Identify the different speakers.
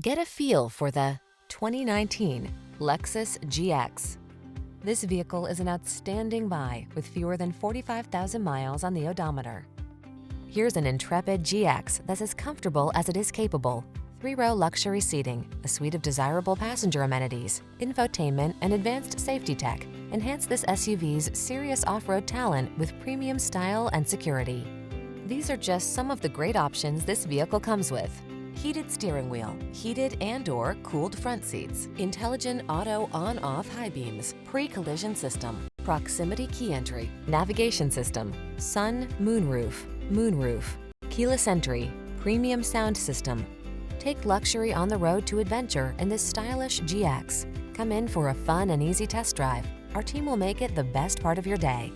Speaker 1: Get a feel for the 2019 Lexus GX. This vehicle is an outstanding buy with fewer than 45,000 miles on the odometer. Here's an intrepid GX that's as comfortable as it is capable. 3-row luxury seating, a suite of desirable passenger amenities, infotainment, and advanced safety tech enhance this SUV's serious off-road talent with premium style and security. These are just some of the great options this vehicle comes with: heated steering wheel, heated and/or cooled front seats, intelligent auto on-off high beams, pre-collision system, proximity key entry, navigation system, moonroof, keyless entry, premium sound system. Take luxury on the road to adventure in this stylish GX. Come in for a fun and easy test drive. Our team will make it the best part of your day.